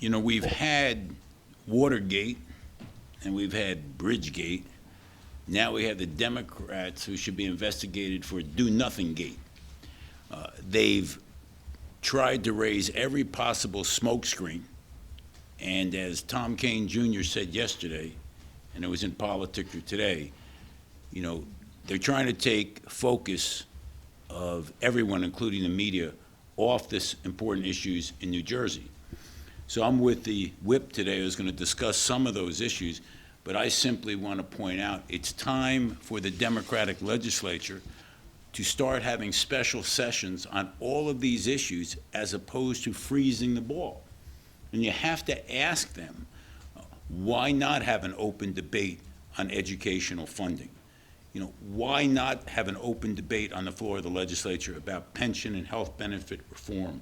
You know, we've had Watergate and we've had Bridgegate. Now we have the Democrats who should be investigated for do-nothing gate. They've tried to raise every possible smokescreen, and as Tom Kean Jr. said yesterday, and it was in Politics today, you know, they're trying to take focus of everyone, including the media, off this important issues in New Jersey. So I'm with the whip today who's going to discuss some of those issues, but I simply want to point out it's time for the Democratic legislature to start having special sessions on all of these issues as opposed to freezing the ball. And you have to ask them, why not have an open debate on educational funding? You know, why not have an open debate on the floor of the legislature about pension and health benefit reform?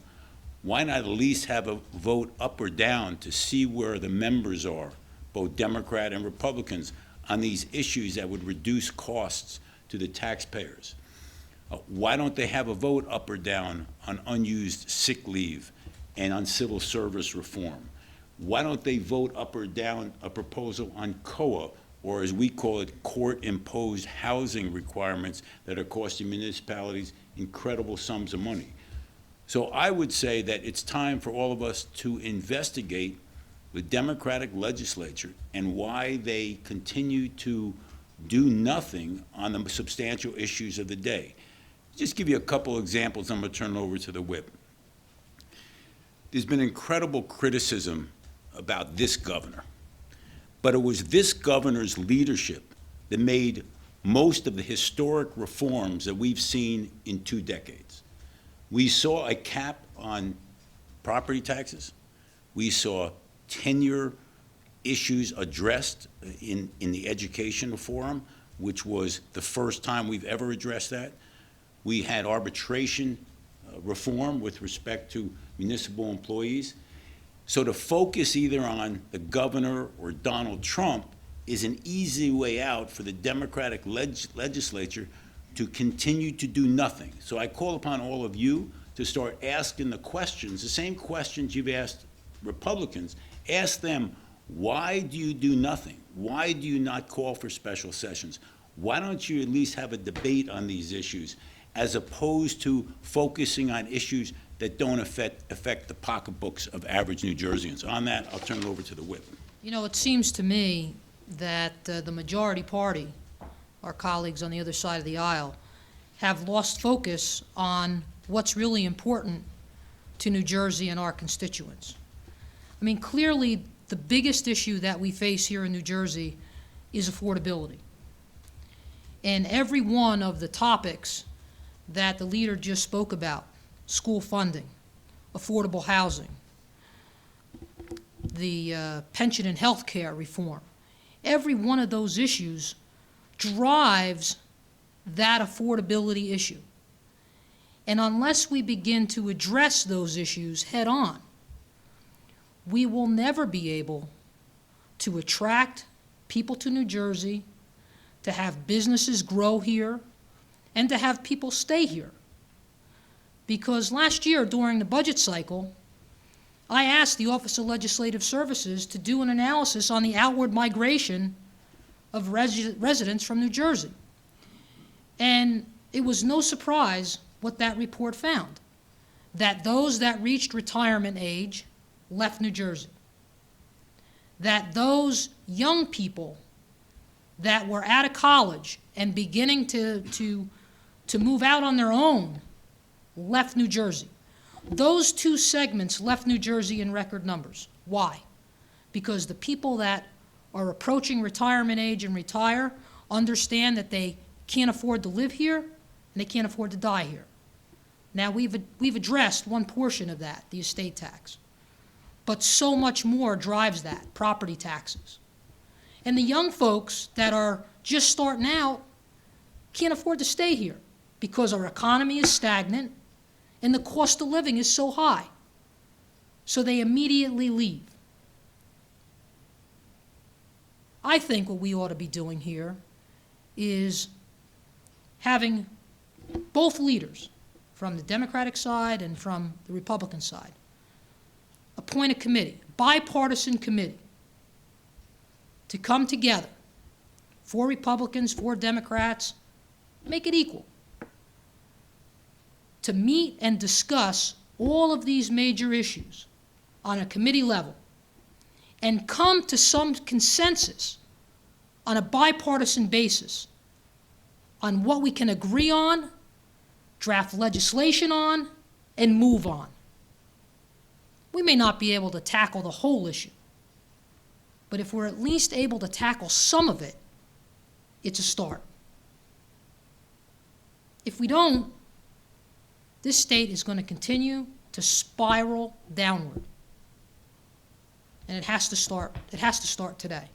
Why not at least have a vote up or down to see where the members are, both Democrat and Republicans, on these issues that would reduce costs to the taxpayers? Why don't they have a vote up or down on unused sick leave and on civil service reform? Why don't they vote up or down a proposal on COA, or as we call it, court-imposed housing requirements that are costing municipalities incredible sums of money? So I would say that it's time for all of us to investigate the Democratic legislature and why they continue to do nothing on the substantial issues of the day. Just give you a couple examples, I'm going to turn it over to the whip. There's been incredible criticism about this governor, but it was this governor's leadership that made most of the historic reforms that we've seen in 2 decades. We saw a cap on property taxes. We saw tenure issues addressed in the educational forum, which was the first time we've ever addressed that. We had arbitration reform with respect to municipal employees. So to focus either on the governor or Donald Trump is an easy way out for the Democratic legislature to continue to do nothing. So I call upon all of you to start asking the questions, the same questions you've asked Republicans. Ask them, why do you do nothing? Why do you not call for special sessions? Why don't you at least have a debate on these issues, as opposed to focusing on issues that don't affect the pocketbooks of average New Jerseyans? On that, I'll turn it over to the whip. You know, it seems to me that the majority party, our colleagues on the other side of the aisle, have lost focus on what's really important to New Jersey and our constituents. I mean, clearly, the biggest issue that we face here in New Jersey is affordability. And every one of the topics that the leader just spoke about, school funding, affordable housing, the pension and health care reform, every one of those issues drives that affordability issue. And unless we begin to address those issues head on, we will never be able to attract people to New Jersey, to have businesses grow here, and to have people stay here. Because last year during the budget cycle, I asked the Office of Legislative Services to do an analysis on the outward migration of residents from New Jersey. And it was no surprise what that report found, that those that reached retirement age left New Jersey, that those young people that were out of college and beginning to move out on their own left New Jersey. Those 2 segments left New Jersey in record numbers. Why? Because the people that are approaching retirement age and retire understand that they can't afford to live here and they can't afford to die here. Now, we've addressed one portion of that, the estate tax. But so much more drives that, property taxes. And the young folks that are just starting out can't afford to stay here because our economy is stagnant and the cost of living is so high. So they immediately leave. I think what we ought to be doing here is having both leaders, from the Democratic side and from the Republican side, appoint a committee, bipartisan committee to come together, 4 Republicans, 4 Democrats, make it equal, to meet and discuss all of these major issues on a committee level and come to some consensus on a bipartisan basis on what we can agree on, draft legislation on, and move on. We may not be able to tackle the whole issue, but if we're at least able to tackle some of it, it's a start. If we don't, this state is going to continue to spiral downward. And it has to start today.